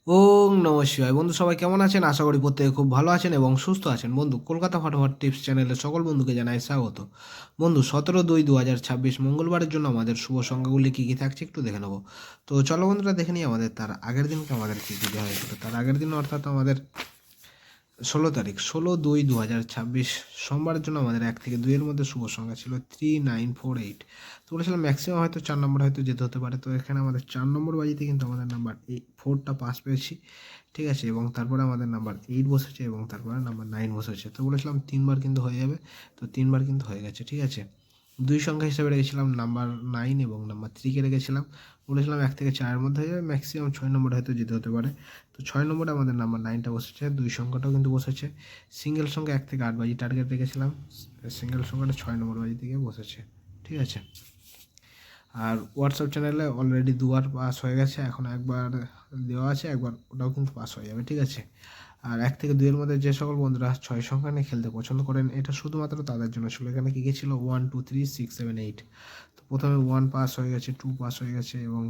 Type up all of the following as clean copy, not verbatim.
ওং নমঃ শিবায়। বন্ধু সবাই কেমন আছেন? আশা করি প্রত্যেকে খুব ভালো আছেন এবং সুস্থ আছেন। বন্ধু কলকাতা ফটাফট টিপস চ্যানেলে সকল বন্ধুকে জানাই স্বাগত। বন্ধু 17/2/2026 মঙ্গলবারের জন্য আমাদের শুভ সংখ্যাগুলি কী কী থাকছে একটু দেখে নেব। তো চলো বন্ধুরা দেখে নিই আমাদের তার আগের দিনকে আমাদের কী কী দেওয়া হয়েছিল। তার আগের দিন অর্থাৎ আমাদের 16 তারিখ 16/2/2026 সোমবারের জন্য আমাদের 1 থেকে 2 এর মধ্যে শুভ সংখ্যা ছিল 3948। তো বলেছিলাম ম্যাক্সিমাম হয়তো 4 নম্বর হয়তো যেতে হতে পারে। তো এখানে আমাদের 4 নম্বর বাজিতে কিন্তু আমাদের নাম্বার 4টা পাস পেয়েছি, ঠিক আছে, এবং তারপরে আমাদের নাম্বার 8 বসেছে এবং তারপরে নাম্বার 9 বসেছে। তো বলেছিলাম 3বার কিন্তু হয়ে যাবে, তো 3বার কিন্তু হয়ে গেছে, ঠিক আছে। দুই সংখ্যা হিসেবে রেখেছিলাম নাম্বার 9 এবং নাম্বার 3কে রেখেছিলাম। বলেছিলাম 1 থেকে 4 এর মধ্যে হয়ে যাবে, ম্যাক্সিমাম 6 নম্বরে হয়তো যেতে হতে পারে। তো 6 নম্বরে আমাদের নাম্বার 9টা বসেছে, দুই সংখ্যাটাও কিন্তু বসেছে। সিঙ্গেল সংখ্যা 1 থেকে 8 বাজি টার্গেট রেখেছিলাম, সিঙ্গেল সংখ্যাটা 6 নম্বর বাজি থেকে বসেছে, ঠিক আছে। আর হোয়াটসঅ্যাপ চ্যানেলে অলরেডি দুবার পাস হয়ে গেছে, এখন একবার দেওয়া আছে, একবার ওটাও কিন্তু পাস হয়ে যাবে, ঠিক আছে। আর 1 থেকে 2 এর মধ্যে যে সকল বন্ধুরা 6 সংখ্যা নিয়ে খেলতে পছন্দ করেন, এটা শুধুমাত্র তাদের জন্য ছিল। এখানে কী কী ছিল? 1 2 3 6 7 8। তো প্রথমে 1 পাস হয়ে গেছে, 2 পাস হয়ে গেছে এবং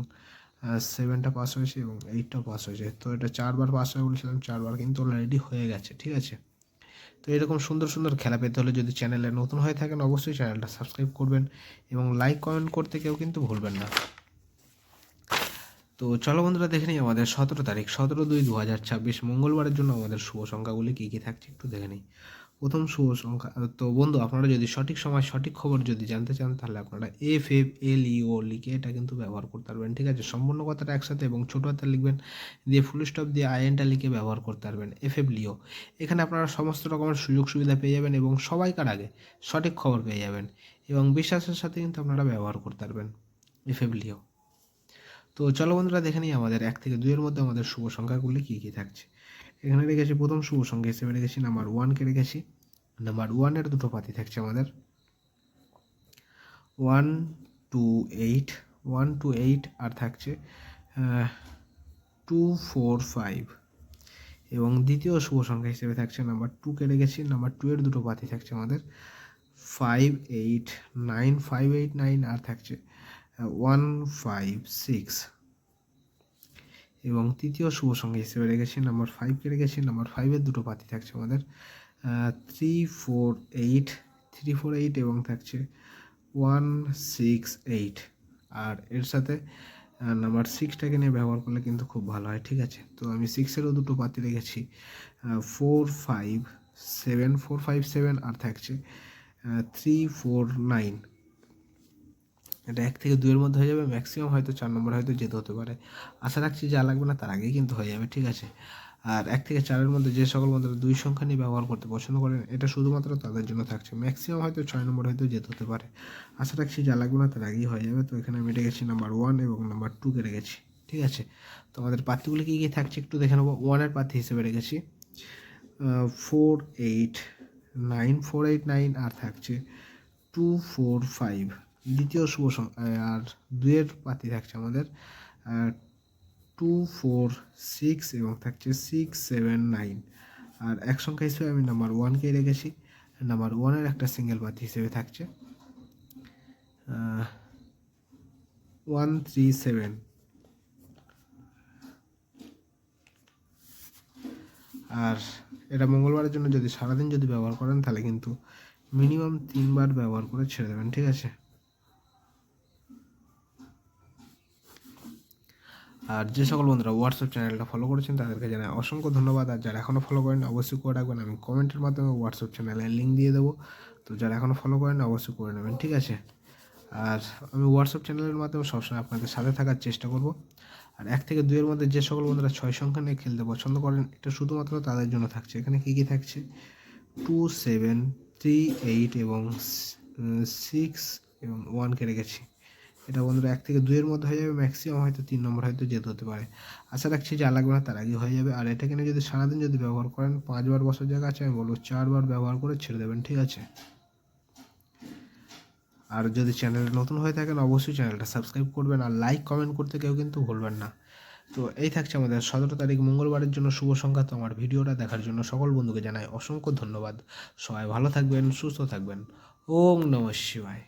7টা পাস হয়েছে এবং 8টাও পাস হয়েছে। তো এটা 4বার পাস হয়ে বলেছিলাম, 4বার কিন্তু অলরেডি হয়ে গেছে, ঠিক আছে। তো এরকম সুন্দর সুন্দর খেলা পেতে হলে যদি চ্যানেলে নতুন হয়ে থাকেন অবশ্যই চ্যানেলটা সাবস্ক্রাইব করবেন এবং লাইক কমেন্ট করতে কেউ কিন্তু ভুলবেন না। তো চলো বন্ধুরা দেখে নিই আমাদের 17 তারিখ 17/2/2026 মঙ্গলবারের জন্য আমাদের শুভ সংখ্যাগুলি কী কী থাকছে একটু দেখে নিই। প্রথম শুভ সংখ্যা, তো বন্ধু আপনারা যদি সঠিক সময় সঠিক খবর যদি জানতে চান তাহলে আপনারা FFLEO লিখে এটা কিন্তু ব্যবহার করতে পারবেন, ঠিক আছে। সম্পূর্ণ কথাটা একসাথে এবং ছোটো হাতে লিখবেন, দিয়ে ফুল স্টপ দিয়ে আইএনটা লিখে ব্যবহার করতে পারবেন, FFLEO। এখানে আপনারা সমস্ত রকমের সুযোগ সুবিধা পেয়ে যাবেন এবং সবাইকার আগে সঠিক খবর পেয়ে যাবেন এবং বিশ্বাসের সাথে কিন্তু আপনারা ব্যবহার করতে পারবেন, FFLEO। তো চলো বন্ধুরা দেখে নিই আমাদের 1 থেকে 2 এর মধ্যে আমাদের শুভ সংখ্যাগুলি কী কী থাকছে। এখানে রেখেছি প্রথম শুভ সংখ্যা হিসেবে রেখেছি নাম্বার 1কে রেখেছি। নাম্বার 1-এর দুটো পাতি থাকছে আমাদের 1 2 8, 1 2 8 আর থাকছে 2 4 5 এবং দ্বিতীয় শুভ সংখ্যা হিসেবে থাকছে নাম্বার 2কে রেখেছি। নাম্বার 2-এর দুটো পাতি থাকছে আমাদের 5 8 9, 5 8 9 আর থাকছে 1 5 6 এবং তৃতীয় শুভ সংখ্যা হিসেবে রেখেছি নাম্বার 5কে রেখেছি। নাম্বার 5-এর দুটো পাতি থাকছে আমাদের 3 4 8, 3 4 8 এবং থাকছে 1 6 8। আর এর সাথে নাম্বার 6টাকে নিয়ে ব্যবহার করলে কিন্তু খুব ভালো হয়, ঠিক আছে। তো আমি 6-এরও দুটো পাতি রেখেছি 4 5 7, 4 5 7 আর থাকছে 3 4 9। এটা 1 থেকে 2 এর মধ্যে হয়ে যাবে, ম্যাক্সিমাম হয়তো 4 নম্বর হয়তো যেতে হতে পারে। আশা রাখছি যা লাগবে না তার আগেই কিন্তু হয়ে যাবে, ঠিক আছে। আর 1 থেকে 4-এর মধ্যে যে সকল বন্ধুরা 2 সংখ্যা নিয়ে ব্যবহার করতে পছন্দ করেন এটা শুধুমাত্র তাদের জন্য থাকছে, ম্যাক্সিমাম হয়তো 6 নম্বর হয়তো যেতে হতে পারে। আশা রাখছি যা লাগবে না তার আগেই হয়ে যাবে। তো এখানে আমি রেখেছি নাম্বার 1 এবং নাম্বার 2কে রেখেছি, ঠিক আছে। তো আমাদের প্রার্থীগুলি কী কী থাকছে একটু দেখে নেবো। 1-এর প্রার্থী হিসেবে রেখেছি 4 8 9, 4 8 9 আর থাকছে 2 4 5। দ্বিতীয় শুভ আর 2-এর পাতি থাকছে আমাদের 2 4 6 এবং থাকছে 6 7 9। আর এক সংখ্যা হিসেবে আমি নাম্বার 1কে রেখেছি। নাম্বার 1-এর একটা সিঙ্গেল পাতি হিসেবে থাকছে 1 3 7। আর এটা মঙ্গলবারের জন্য যদি সারাদিন যদি ব্যবহার করেন তাহলে কিন্তু মিনিমাম 3বার ব্যবহার করে ছেড়ে দেবেন, ঠিক আছে। আর যে সকল বন্ধুরা হোয়াটসঅ্যাপ চ্যানেলটা ফলো করেছেন তাদেরকে জানাই অসংখ্য ধন্যবাদ। আর যারা এখনও ফলো করেন অবশ্যই করে রাখবেন, আমি কমেন্টের মাধ্যমে হোয়াটসঅ্যাপ চ্যানেলের লিঙ্ক দিয়ে দেবো। তো যারা এখনও ফলো করেন অবশ্যই করে নেবেন, ঠিক আছে। আর আমি হোয়াটসঅ্যাপ চ্যানেলের মাধ্যমে সবসময় আপনাদের সাথে থাকার চেষ্টা করব। আর 1 থেকে 2 এর মধ্যে যে সকল বন্ধুরা 6 সংখ্যা নিয়ে খেলতে পছন্দ করেন এটা শুধুমাত্র তাদের জন্য থাকছে। এখানে কী কী থাকছে? 2 7 3 8 এবং 6 এবং 1কে রেখেছি। এটা বন্ধুরা 1 থেকে 2 এর মধ্যে হয়ে যাবে, ম্যাক্সিমাম হয়তো 3 নম্বর হয়তো যেতে হতে পারে। আশা রাখছি যা লাগবে না তার আগে হয়ে যাবে। আর এটাকে নিয়ে যদি সারাদিন যদি ব্যবহার করেন 5বার বসার জায়গা আছে আমি বলবো 4বার ব্যবহার করে ছেড়ে দেবেন, ঠিক আছে। আর যদি চ্যানেলে নতুন হয়ে থাকেন অবশ্যই চ্যানেলটা সাবস্ক্রাইব করবেন আর লাইক কমেন্ট করতে কেউ কিন্তু ভুলবেন না। তো এই থাকছে আমাদের 17 তারিখ মঙ্গলবারের জন্য শুভ সংখ্যা। তো আমার ভিডিওটা দেখার জন্য সকল বন্ধুকে জানাই অসংখ্য ধন্যবাদ। সবাই ভালো থাকবেন, সুস্থ থাকবেন। ওম নমঃ শিবায়।